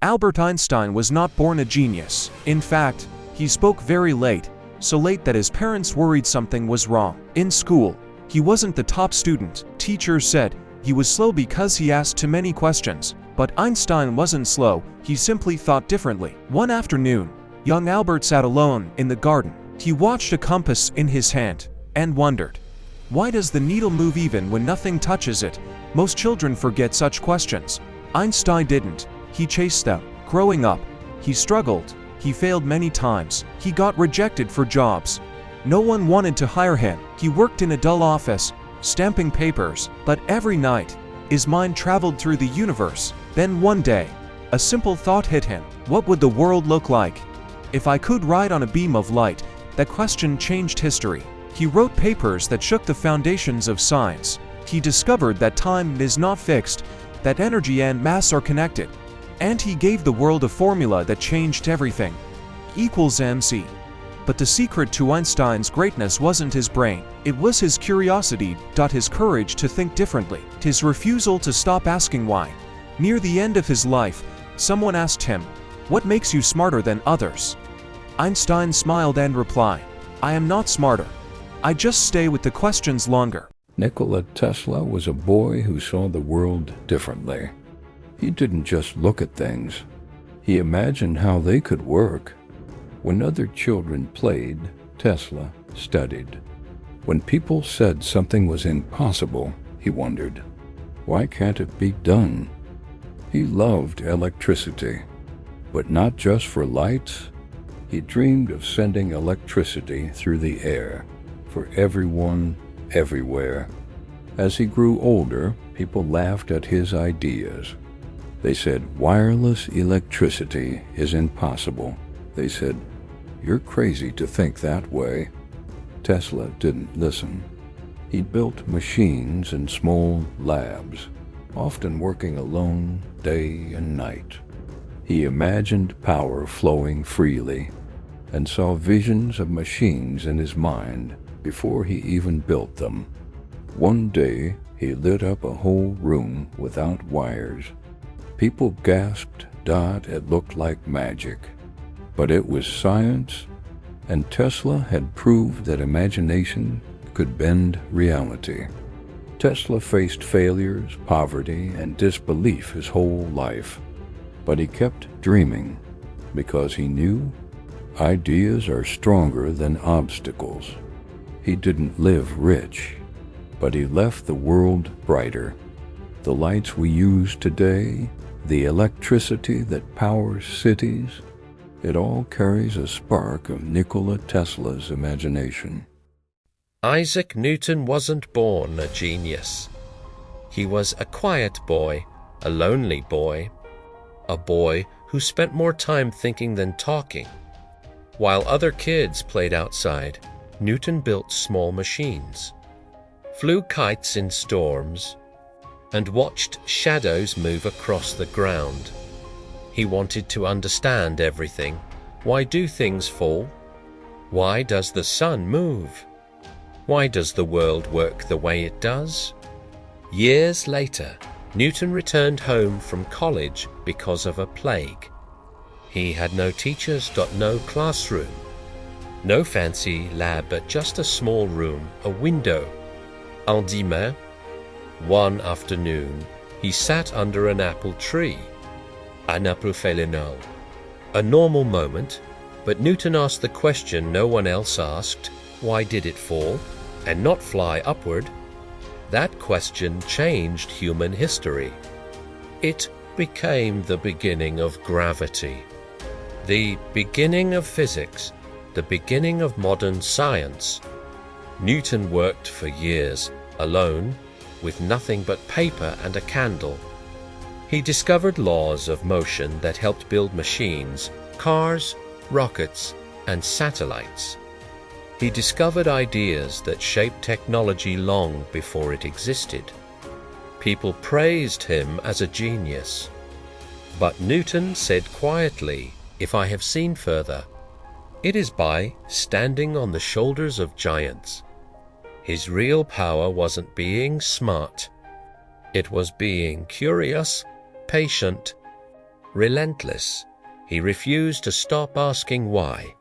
Albert Einstein was not born a genius. In fact, he spoke very late, so late that his parents worried something was wrong. In school, he wasn't the top student. Teachers said he was slow because he asked too many questions. But Einstein wasn't slow, he simply thought differently. One afternoon, young Albert sat alone in the garden. He watched a compass in his hand and wondered, why does the needle move even when nothing touches it? Most children forget such questions. Einstein didn't. He chased them. Growing up, he struggled. He failed many times. He got rejected for jobs. No one wanted to hire him. He worked in a dull office, stamping papers. But every night, his mind traveled through the universe. Then one day, a simple thought hit him. What would the world look like if I could ride on a beam of light? That question changed history. He wrote papers that shook the foundations of science. He discovered that time is not fixed, that energy and mass are connected. And he gave the world a formula that changed everything. Equals mc. But the secret to Einstein's greatness wasn't his brain. It was his curiosity, his courage to think differently, his refusal to stop asking why. Near the end of his life, someone asked him, "What makes you smarter than others?" Einstein smiled and replied, "I am not smarter. I just stay with the questions longer." Nikola Tesla was a boy who saw the world differently. He didn't just look at things. He imagined how they could work. When other children played, Tesla studied. When people said something was impossible, he wondered, why can't it be done? He loved electricity, but not just for lights. He dreamed of sending electricity through the air for everyone, everywhere. As he grew older, people laughed at his ideas. They said, wireless electricity is impossible. They said, you're crazy to think that way. Tesla didn't listen. He built machines in small labs, often working alone day and night. He imagined power flowing freely and saw visions of machines in his mind before he even built them. One day, he lit up a whole room without wires. People gasped, it looked like magic. But it was science, and Tesla had proved that imagination could bend reality. Tesla faced failures, poverty, and disbelief his whole life. But he kept dreaming because he knew ideas are stronger than obstacles. He didn't live rich, but he left the world brighter. The lights we use today, the electricity that powers cities, it all carries a spark of Nikola Tesla's imagination. Isaac Newton wasn't born a genius. He was a quiet boy, a lonely boy, a boy who spent more time thinking than talking. While other kids played outside, Newton built small machines, flew kites in storms, and watched shadows move across the ground. He wanted to understand everything. Why do things fall? Why does the sun move? Why does the world work the way it does? Years later, Newton returned home from college because of a plague. He had no teachers, no classroom, no fancy lab, but just a small room, a window. Un dimanche, one afternoon, he sat under an apple tree. Un apple félinol. A normal moment, but Newton asked the question no one else asked, why did it fall and not fly upward? That question changed human history. It became the beginning of gravity, the beginning of physics, the beginning of modern science. Newton worked for years, alone, with nothing but paper and a candle. He discovered laws of motion that helped build machines, cars, rockets, and satellites. He discovered ideas that shaped technology long before it existed. People praised him as a genius. But Newton said quietly, "If I have seen further, it is by standing on the shoulders of giants." His real power wasn't being smart. It was being curious, patient, relentless. He refused to stop asking why.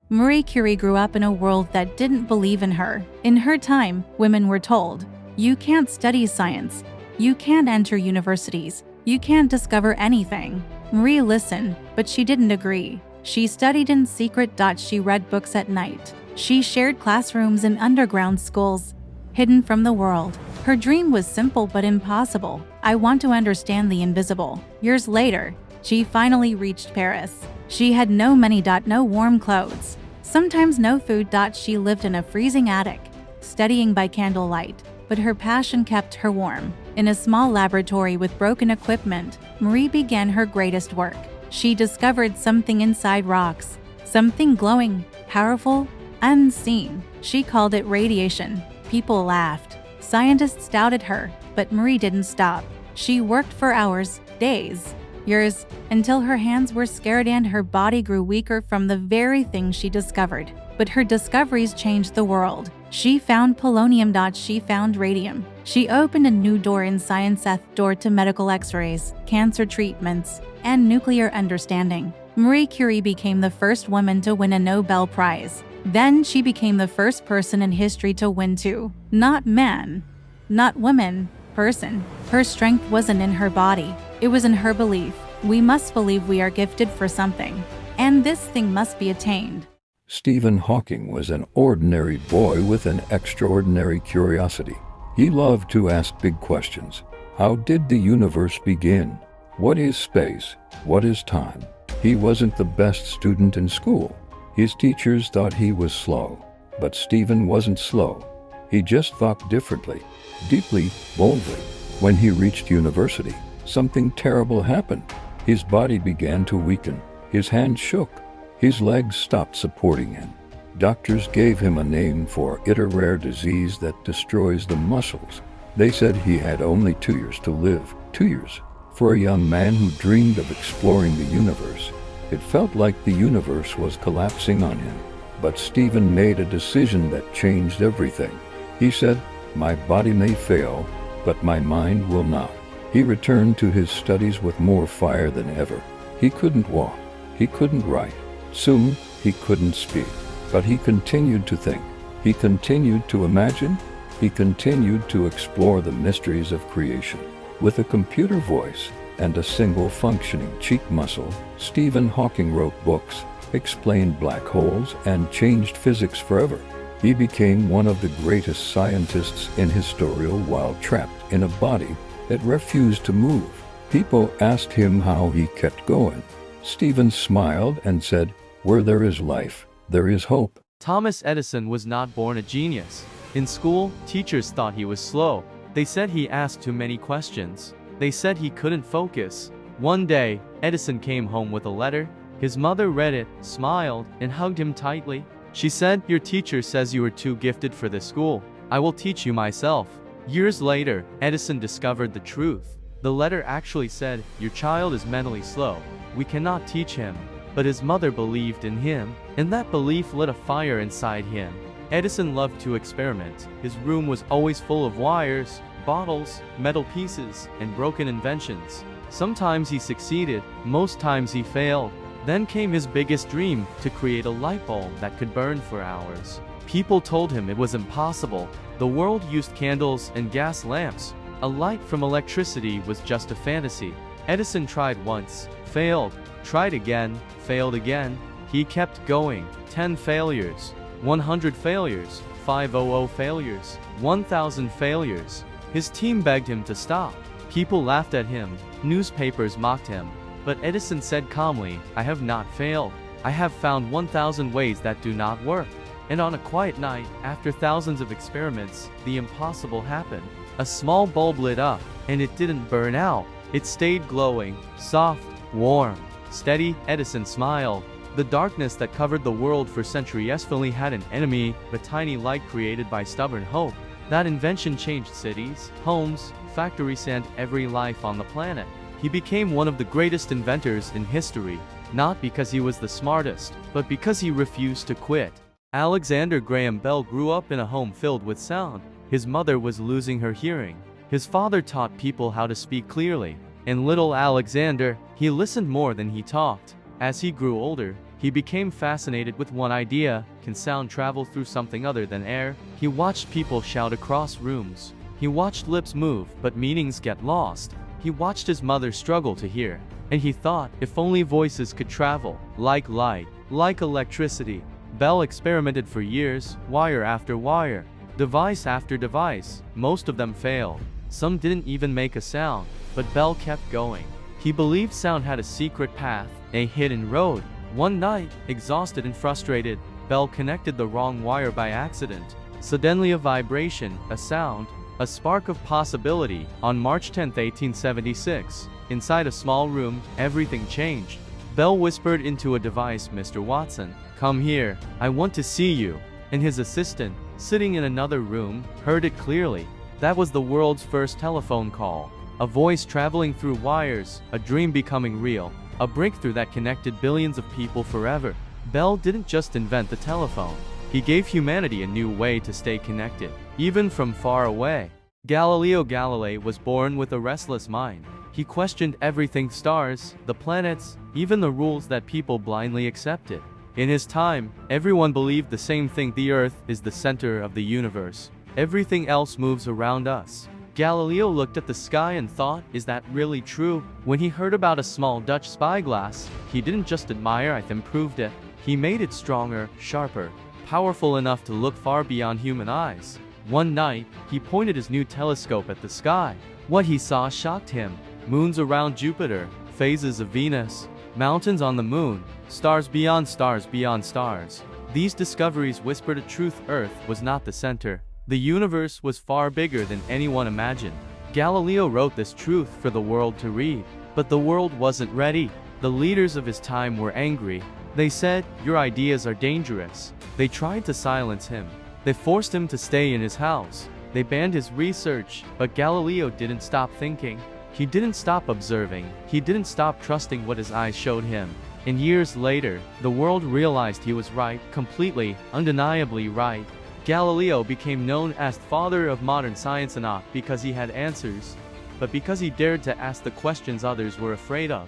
Marie Curie grew up in a world that didn't believe in her. In her time, women were told, "You can't study science. You can't enter universities. You can't discover anything." Marie listened, but she didn't agree. She studied in secret. She read books at night. She shared classrooms in underground schools, hidden from the world. Her dream was simple but impossible. I want to understand the invisible. Years later, she finally reached Paris. She had no money. No warm clothes. Sometimes no food. She lived in a freezing attic, studying by candlelight, but her passion kept her warm. In a small laboratory with broken equipment, Marie began her greatest work. She discovered something inside rocks, something glowing, powerful, unseen. She called it radiation. People laughed. Scientists doubted her, but Marie didn't stop. She worked for hours, days, years, until her hands were scared and her body grew weaker from the very thing she discovered. But her discoveries changed the world. She found polonium. She found radium. She opened a new door in science, a door to medical X-rays, cancer treatments, and nuclear understanding. Marie Curie became the first woman to win a Nobel Prize. Then she became the first person in history to win two. Not man, not woman, person. Her strength wasn't in her body. It was in her belief. We must believe we are gifted for something, and this thing must be attained. Stephen Hawking was an ordinary boy with an extraordinary curiosity. He loved to ask big questions. How did the universe begin? What is space? What is time? He wasn't the best student in school. His teachers thought he was slow. But Stephen wasn't slow. He just thought differently, deeply, boldly. When he reached university, something terrible happened. His body began to weaken. His hands shook. His legs stopped supporting him. Doctors gave him a name for it, a rare disease that destroys the muscles. They said he had only 2 years to live. 2 years. For a young man who dreamed of exploring the universe, it felt like the universe was collapsing on him. But Stephen made a decision that changed everything. He said, "My body may fail, but my mind will not." He returned to his studies with more fire than ever. He couldn't walk. He couldn't write. Soon, he couldn't speak. But he continued to think. He continued to imagine. He continued to explore the mysteries of creation. With a computer voice and a single functioning cheek muscle, Stephen Hawking wrote books, explained black holes, and changed physics forever. He became one of the greatest scientists in history while trapped in a body that refused to move. People asked him how he kept going. Stephen smiled and said, "Where there is life, there is hope." Thomas Edison was not born a genius. In school, teachers thought he was slow. They said he asked too many questions. They said he couldn't focus. One day, Edison came home with a letter. His mother read it, smiled, and hugged him tightly. She said, "Your teacher says you are too gifted for this school. I will teach you myself." Years later, Edison discovered the truth. The letter actually said, "Your child is mentally slow. We cannot teach him." But his mother believed in him, and that belief lit a fire inside him. Edison loved to experiment. His room was always full of wires, bottles, metal pieces, and broken inventions. Sometimes he succeeded, most times he failed. Then came his biggest dream, to create a light bulb that could burn for hours. People told him it was impossible. The world used candles and gas lamps. A light from electricity was just a fantasy. Edison tried once, failed, tried again, failed again. He kept going. 10 failures, 100 failures, 500 failures, 1,000 failures. His team begged him to stop. People laughed at him. Newspapers mocked him. But Edison said calmly, "I have not failed. I have found 1,000 ways that do not work." And on a quiet night, after thousands of experiments, the impossible happened. A small bulb lit up, and it didn't burn out. It stayed glowing, soft, warm, steady. Edison smiled. The darkness that covered the world for centuries finally had an enemy, a tiny light created by stubborn hope. That invention changed cities, homes, factories, and every life on the planet. He became one of the greatest inventors in history, not because he was the smartest, but because he refused to quit. Alexander Graham Bell grew up in a home filled with sound. His mother was losing her hearing. His father taught people how to speak clearly. And little Alexander, he He listened more than he talked. As he grew older, he became fascinated with one idea: can sound travel through something other than air? He watched people shout across rooms. He watched lips move, but meanings get lost. He watched his mother struggle to hear. And he thought, if only voices could travel, like light, like electricity. Bell experimented for years, wire after wire, device after device. Most of them failed. Some didn't even make a sound, but Bell kept going. He believed sound had a secret path, a hidden road. One night, exhausted and frustrated, Bell connected the wrong wire by accident. Suddenly a vibration, a sound, a spark of possibility. On March 10, 1876, inside a small room, everything changed. Bell whispered into a device, "Mr. Watson, come here, I want to see you." And his assistant, sitting in another room, heard it clearly. That was the world's first telephone call. A voice traveling through wires, a dream becoming real, a breakthrough that connected billions of people forever. Bell didn't just invent the telephone. He gave humanity a new way to stay connected, even from far away. Galileo Galilei was born with a restless mind. He questioned everything: stars, the planets, even the rules that people blindly accepted. In his time, everyone believed the same thing: the Earth is the center of the universe. Everything else moves around us. Galileo looked at the sky and thought, is that really true? When he heard about a small Dutch spyglass, he didn't just admire it, improved it. He made it stronger, sharper, powerful enough to look far beyond human eyes. One night, he pointed his new telescope at the sky. What he saw shocked him. Moons around Jupiter, phases of Venus, mountains on the moon, stars beyond stars beyond stars. These discoveries whispered a truth: Earth was not the center. The universe was far bigger than anyone imagined. Galileo wrote this truth for the world to read. But the world wasn't ready. The leaders of his time were angry. They said, "Your ideas are dangerous." They tried to silence him. They forced him to stay in his house. They banned his research. But Galileo didn't stop thinking. He didn't stop observing. He didn't stop trusting what his eyes showed him. And years later, the world realized he was right, completely, undeniably right. Galileo became known as the father of modern science, not because he had answers, but because he dared to ask the questions others were afraid of.